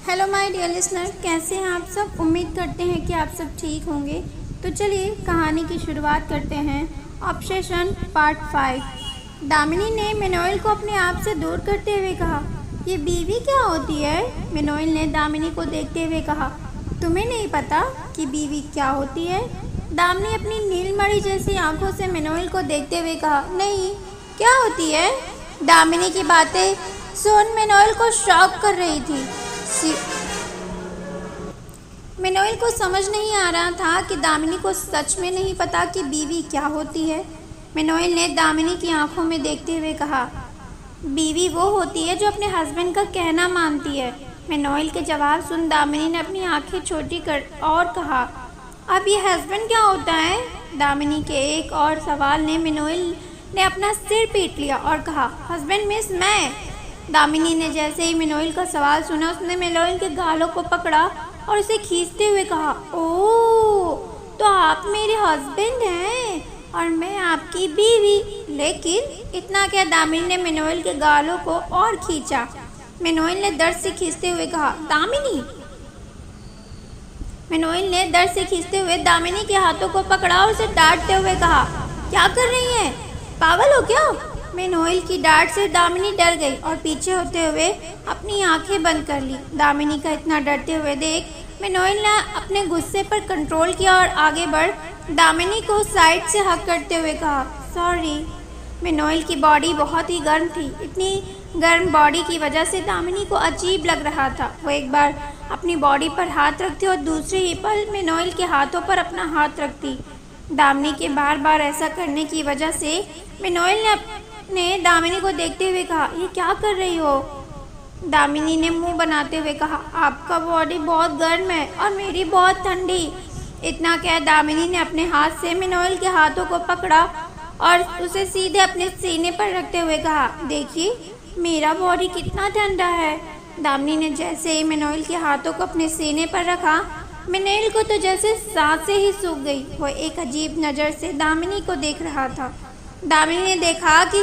Hello my dear listener, कैसे हैं आप सब। उम्मीद करते हैं कि आप सब ठीक होंगे। तो चलिए कहानी की शुरुआत करते हैं। Obsession part 5। दामिनी ने मेनोइल को अपने आप से दूर करते हुए कहा, ये बीवी क्या होती है। मेनोइल ने दामिनी को देखते हुए कहा, तुम्हें नहीं पता कि बीवी क्या होती है। दामिनी अपनी नीलमणि जैसी आंखों से मेनोइल को देखते हुए कहा, नहीं, क्या होती है। दामिनी की बातें सुन मेनोइल को शॉक कर रही थी। मेनोइल को समझ नहीं आ रहा था कि दामिनी को सच में नहीं पता कि बीवी क्या होती है। मेनोइल ने दामिनी की आंखों में देखते हुए कहा, बीवी वो होती है जो अपने हस्बैंड का कहना मानती है। मेनोइल के जवाब सुन दामिनी ने अपनी आंखें छोटी कर और कहा, अब ये हस्बैंड क्या होता है। दामिनी के एक और सवाल ने मेनोइल ने अपना सिर पीट लिया और कहा, हस्बैंड मीन्स मैं। दामिनी ने जैसे ही मेनोइल का सवाल सुना, उसने मेनोइल के गालों को पकड़ा और उसे खींचते हुए कहा, ओह, तो आप मेरे हस्बैंड हैं और मैं आपकी बीवी। लेकिन इतना क्या, दामिनी ने मेनोइल के गालों को और खींचा। मेनोइल ने दर्द से खींचते हुए कहा, दामिनी। मेनोइल ने दर्द से खींचते हुए दामिनी के हाथों को पकड़ा और उसे डांटते हुए कहा, क्या कर रही हैं, पागल हो क्या। मेनोइल की डांट से दामिनी डर गई और पीछे होते हुए अपनी आंखें बंद कर ली। दामिनी का इतना डरते हुए देख मेनोइल ने अपने गुस्से पर कंट्रोल किया और आगे बढ़ दामिनी को साइड से हक करते हुए कहा, सॉरी। मेनोइल की बॉडी बहुत ही गर्म थी। इतनी गर्म बॉडी की वजह से दामिनी को अजीब लग रहा था। वो एक बार अपनी बॉडी पर हाथ रखती और दूसरे ही पल मेनोइल के हाथों पर अपना हाथ रखती। दामिनी के बार बार ऐसा करने की वजह से मेनोइल ने दामिनी को देखते हुए कहा, ये क्या कर रही हो। दामिनी ने मुंह बनाते हुए कहा, आपका बॉडी बहुत गर्म है और मेरी बहुत ठंडी। इतना कह दामिनी ने अपने हाथ से मेनोइल के हाथों को पकड़ा और उसे सीधे अपने सीने पर रखते हुए कहा, देखिए मेरा बॉडी कितना ठंडा है। दामिनी ने जैसे ही मेनोइल के हाथों को अपने सीने पर रखा, मेनोइल को तो जैसे सांसें ही सूख गई। वो एक अजीब नज़र से दामिनी को देख रहा था। दामिनी ने देखा कि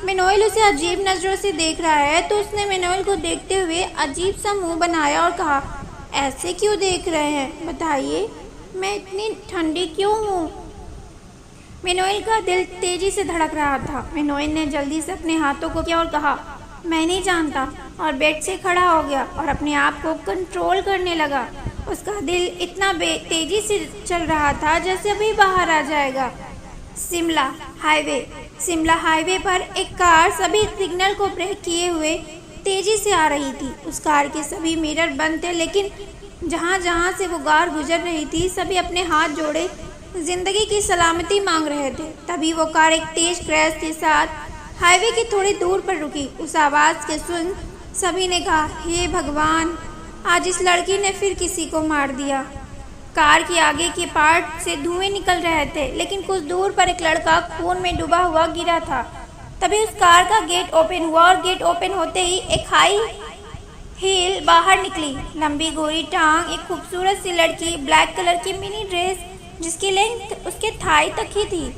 मेनोइल उसे अजीब नज़रों से देख रहा है, तो उसने मेनोइल को देखते हुए अजीब सा मुंह बनाया और कहा, ऐसे क्यों देख रहे हैं, बताइए मैं इतनी ठंडी क्यों हूँ। मेनोइल का दिल तेजी से धड़क रहा था। मेनोइल ने जल्दी से अपने हाथों को किया और कहा, मैं नहीं जानता, और बेड से खड़ा हो गया और अपने आप को कंट्रोल करने लगा। उसका दिल इतना तेजी से चल रहा था जैसे अभी बाहर आ जाएगा। शिमला हाईवे पर एक कार सभी सिग्नल को ब्रेक किए हुए तेजी से आ रही थी। उस कार के सभी मिरर बंद थे, लेकिन जहां जहां से वो कार गुजर रही थी, सभी अपने हाथ जोड़े जिंदगी की सलामती मांग रहे थे। तभी वो कार एक तेज क्रैश के साथ हाईवे के थोड़ी दूर पर रुकी। उस आवाज़ के सुन सभी ने कहा, हे भगवान, आज इस लड़की ने फिर किसी को मार दिया। कार के आगे के पार्ट से धुएं निकल रहे थे, लेकिन कुछ दूर पर एक लड़का खून में डूबा हुआ गिरा था। तभी उस कार का गेट ओपन हुआ और गेट ओपन होते ही एक हाई हील बाहर निकली। लंबी गोरी टांग एक खूबसूरत सी लड़की, ब्लैक कलर की मिनी ड्रेस जिसकी लेंथ उसके थाई तक ही थी,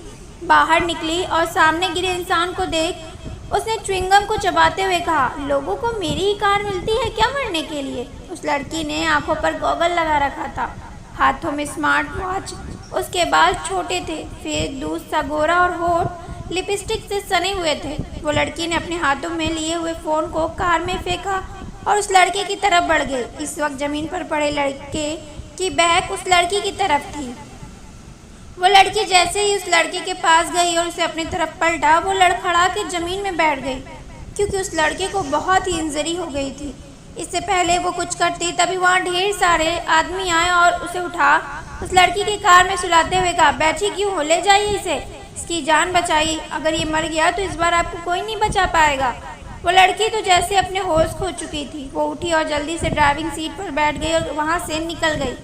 बाहर निकली और सामने गिरे इंसान को देख उसने च्युइंगम को चबाते हुए कहा, लोगों को मेरी ही कार मिलती है क्या मरने के लिए। उस लड़की ने आंखों पर गॉगल लगा रखा था, हाथों में स्मार्ट वॉच, उसके बाल छोटे थे, फेस दूध सा गोरा और होठ लिपस्टिक से सने हुए थे। वो लड़की ने अपने हाथों में लिए हुए फ़ोन को कार में फेंका और उस लड़के की तरफ बढ़ गई। इस वक्त ज़मीन पर पड़े लड़के की बैक उस लड़की की तरफ थी। वो लड़की जैसे ही उस लड़के के पास गई और उसे अपनी तरफ पलटा, वो लड़खड़ा के ज़मीन में बैठ गई, क्योंकि उस लड़के को बहुत ही इंजरी हो गई थी। इससे पहले वो कुछ करती, तभी वहाँ ढेर सारे आदमी आए और उसे उठा उस लड़की की कार में सुलाते हुए कहा, बैठी क्यों हो, ले जाइए इसे, इसकी जान बचाइए, अगर ये मर गया तो इस बार आपको कोई नहीं बचा पाएगा। वो लड़की तो जैसे अपने होश खो चुकी थी। वो उठी और जल्दी से ड्राइविंग सीट पर बैठ गई और वहाँ से निकल गई।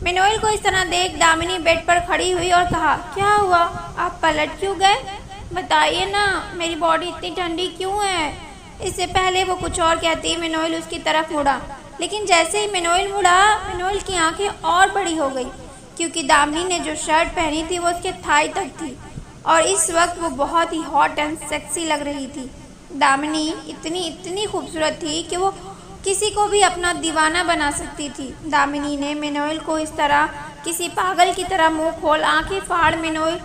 मेनोइल को इस तरह देख दामिनी बेड पर खड़ी हुई और कहा, क्या हुआ, आप पलट क्यों गए, बताइए ना, मेरी बॉडी इतनी ठंडी क्यों है। इससे पहले वो कुछ और कहती, मेनोइल उसकी तरफ मुड़ा, लेकिन जैसे ही मेनोइल मुड़ा, मेनोइल की आंखें और बड़ी हो गई, क्योंकि दामिनी ने जो शर्ट पहनी थी वो उसके थाई तक थी और इस वक्त वो बहुत ही हॉट एंड सेक्सी लग रही थी। दामिनी इतनी खूबसूरत थी कि वो किसी को भी अपना दीवाना बना सकती थी। दामिनी ने मेनोइल को इस तरह किसी पागल की तरह मुंह खोल आंखें फाड़ मेनोइल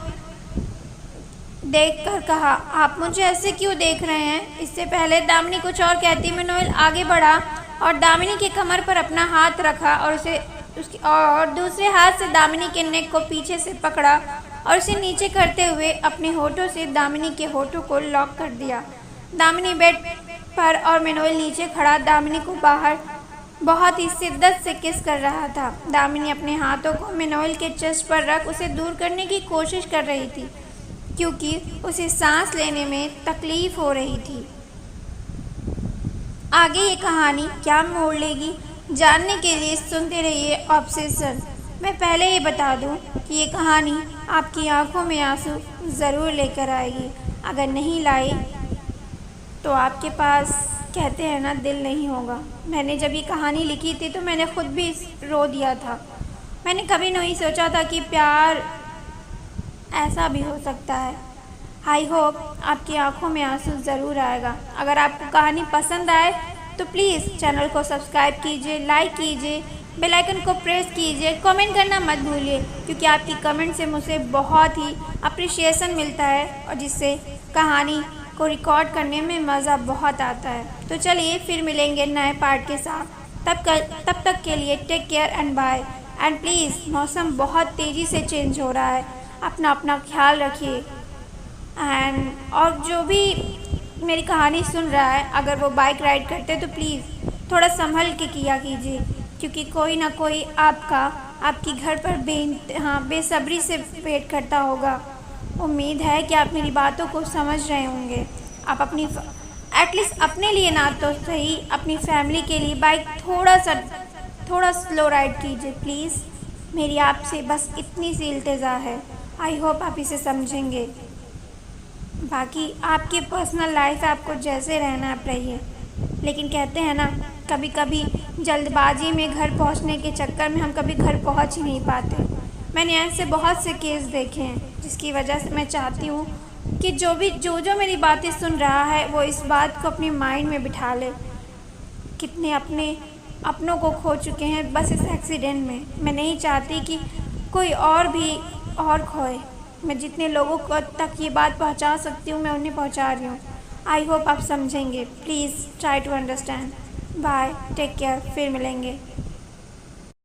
देखकर कहा, आप मुझे ऐसे क्यों देख रहे हैं? इससे पहले दामिनी कुछ और कहती, मेनोइल आगे बढ़ा और दामिनी के कमर पर अपना हाथ रखा और दूसरे हाथ से दामिनी के नेक को पीछे से पकड़ा और उसे नीचे करते हुए अपने होठों से दामिनी के होठों को लॉक कर दिया। दामिनी बेड पर और मेनोइल नीचे खड़ा दामिनी को बाहर बहुत ही शिद्दत से किस कर रहा था। दामिनी अपने हाथों को मेनोइल के चेस्ट पर रख उसे दूर करने की कोशिश कर रही थी क्योंकि उसे सांस लेने में तकलीफ हो रही थी। आगे ये कहानी क्या मोड़ लेगी, जानने के लिए सुनते रहिए ऑब्सेशन। मैं पहले ये बता दूं कि ये कहानी आपकी आंखों में आंसू ज़रूर लेकर आएगी। अगर नहीं लाई तो आपके पास कहते हैं ना दिल नहीं होगा। मैंने जब ये कहानी लिखी थी तो मैंने खुद भी रो दिया था। मैंने कभी नहीं सोचा था कि प्यार ऐसा भी हो सकता है। आई होप आपकी आंखों में आंसू ज़रूर आएगा। अगर आपको कहानी पसंद आए तो प्लीज़ चैनल को सब्सक्राइब कीजिए, लाइक कीजिए, बेल आइकन को प्रेस कीजिए, कमेंट करना मत भूलिए क्योंकि आपकी कमेंट से मुझे बहुत ही अप्रिशिएशन मिलता है और जिससे कहानी को रिकॉर्ड करने में मज़ा बहुत आता है। तो चलिए फिर मिलेंगे नए पार्ट के साथ। तब तक के लिए take care and bye. And please मौसम बहुत तेज़ी से चेंज हो रहा है, अपना ख्याल रखिए। एंड और जो भी मेरी कहानी सुन रहा है अगर वो बाइक राइड करते तो प्लीज़ थोड़ा संभल के किया कीजिए क्योंकि कोई ना कोई आपकी घर पर बेसब्री से वेट करता होगा। उम्मीद है कि आप मेरी बातों को समझ रहे होंगे। आप अपनी एटलीस्ट अपने लिए ना तो सही अपनी फैमिली के लिए बाइक थोड़ा स्लो राइड कीजिए प्लीज़। मेरी आपसे बस इतनी सी इल्तिजा है। आई होप आप इसे समझेंगे। बाकी आपकी पर्सनल लाइफ है, आपको जैसे रहना है आप रहिए। लेकिन कहते हैं ना कभी कभी जल्दबाजी में घर पहुंचने के चक्कर में हम कभी घर पहुंच ही नहीं पाते। मैंने ऐसे बहुत से केस देखे हैं जिसकी वजह से मैं चाहती हूँ कि जो मेरी बातें सुन रहा है वो इस बात को अपने माइंड में बिठा ले। कितने अपनों को खो चुके हैं बस इस एक्सीडेंट में। मैं नहीं चाहती कि कोई और खोए। मैं जितने लोगों को तक ये बात पहुंचा सकती हूँ मैं उन्हें पहुंचा रही हूँ। आई होप आप समझेंगे। Please try to understand. Bye, take care, फिर मिलेंगे।